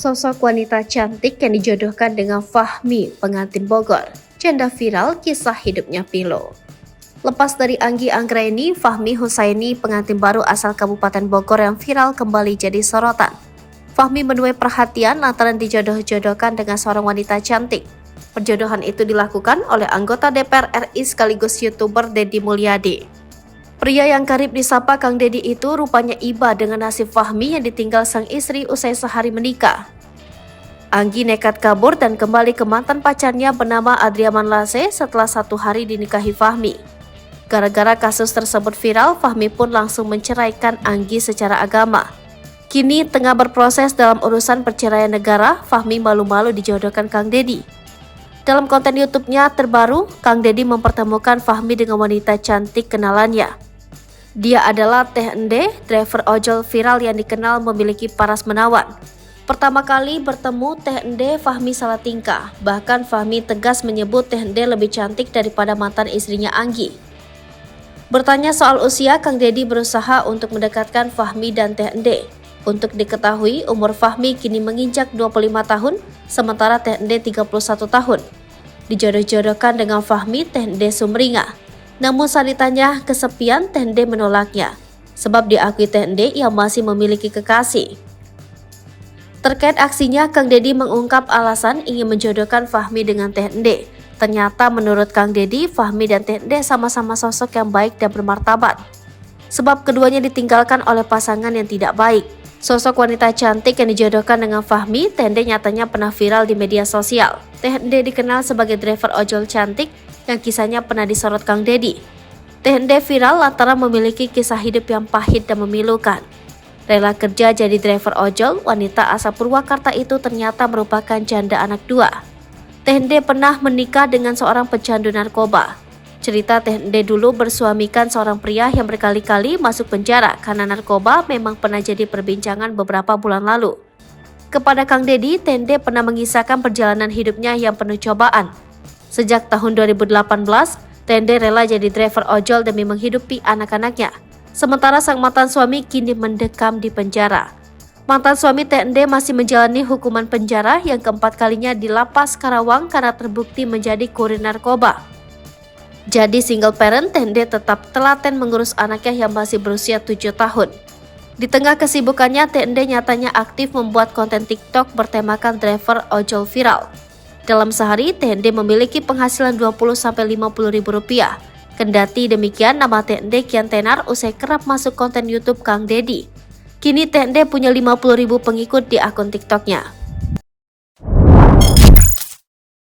Sosok wanita cantik yang dijodohkan dengan Fahmi, pengantin Bogor. Janda viral kisah hidupnya Pilo. Lepas dari Anggi Anggraini, Fahmi Husaini, pengantin baru asal Kabupaten Bogor yang viral kembali jadi sorotan. Fahmi menuai perhatian lantaran dijodoh-jodohkan dengan seorang wanita cantik. Perjodohan itu dilakukan oleh anggota DPR RI sekaligus YouTuber Deddy Mulyadi. Pria yang karib disapa Kang Deddy itu rupanya iba dengan nasib Fahmi yang ditinggal sang istri usai sehari menikah. Anggi nekat kabur dan kembali ke mantan pacarnya bernama Adriaman Lase setelah 1 hari dinikahi Fahmi. Gara-gara kasus tersebut viral, Fahmi pun langsung menceraikan Anggi secara agama. Kini tengah berproses dalam urusan perceraian negara, Fahmi malu-malu dijodohkan Kang Deddy. Dalam konten YouTube-nya terbaru, Kang Deddy mempertemukan Fahmi dengan wanita cantik kenalannya. Dia adalah Teh Ende, driver ojol viral yang dikenal memiliki paras menawan. Pertama kali bertemu Teh Ende, Fahmi salah tingkah. Bahkan Fahmi tegas menyebut Teh Ende lebih cantik daripada mantan istrinya Anggi. Bertanya soal usia, Kang Deddy berusaha untuk mendekatkan Fahmi dan Teh Ende. Untuk diketahui, umur Fahmi kini menginjak 25 tahun, sementara Teh Ende 31 tahun. Dijodoh-jodohkan dengan Fahmi, Teh Ende sumringah. Namun saat ditanya kesepian, Teh Ende menolaknya. Sebab diakui Teh Ende ia masih memiliki kekasih. Terkait aksinya, Kang Deddy mengungkap alasan ingin menjodohkan Fahmi dengan Teh Ende. Ternyata menurut Kang Deddy, Fahmi dan Teh Ende sama-sama sosok yang baik dan bermartabat. Sebab keduanya ditinggalkan oleh pasangan yang tidak baik. Sosok wanita cantik yang dijodohkan dengan Fahmi, Teh Ende nyatanya pernah viral di media sosial. Teh Ende dikenal sebagai driver ojol cantik yang kisahnya pernah disorot Kang Deddy. Teh Ende viral lantaran memiliki kisah hidup yang pahit dan memilukan. Rela kerja jadi driver ojol, wanita asal Purwakarta itu ternyata merupakan janda anak 2. Teh Ende pernah menikah dengan seorang pecandu narkoba. Cerita Teh Ende dulu bersuamikan seorang pria yang berkali-kali masuk penjara karena narkoba memang pernah jadi perbincangan beberapa bulan lalu. Kepada Kang Deddy, Teh Ende pernah mengisahkan perjalanan hidupnya yang penuh cobaan. Sejak tahun 2018, Teh Ende rela jadi driver ojol demi menghidupi anak-anaknya. Sementara sang mantan suami kini mendekam di penjara. Mantan suami Teh Ende masih menjalani hukuman penjara yang keempat kalinya di Lapas Karawang karena terbukti menjadi kurir narkoba. Jadi single parent, Teh Ende tetap telaten mengurus anaknya yang masih berusia 7 tahun. Di tengah kesibukannya, Teh Ende nyatanya aktif membuat konten TikTok bertemakan driver ojol viral. Dalam sehari, Teh Ende memiliki penghasilan 20-50 ribu rupiah. Kendati demikian, nama Teh Ende kian tenar usai kerap masuk konten YouTube Kang Deddy. Kini Teh Ende punya 50 ribu pengikut di akun TikToknya.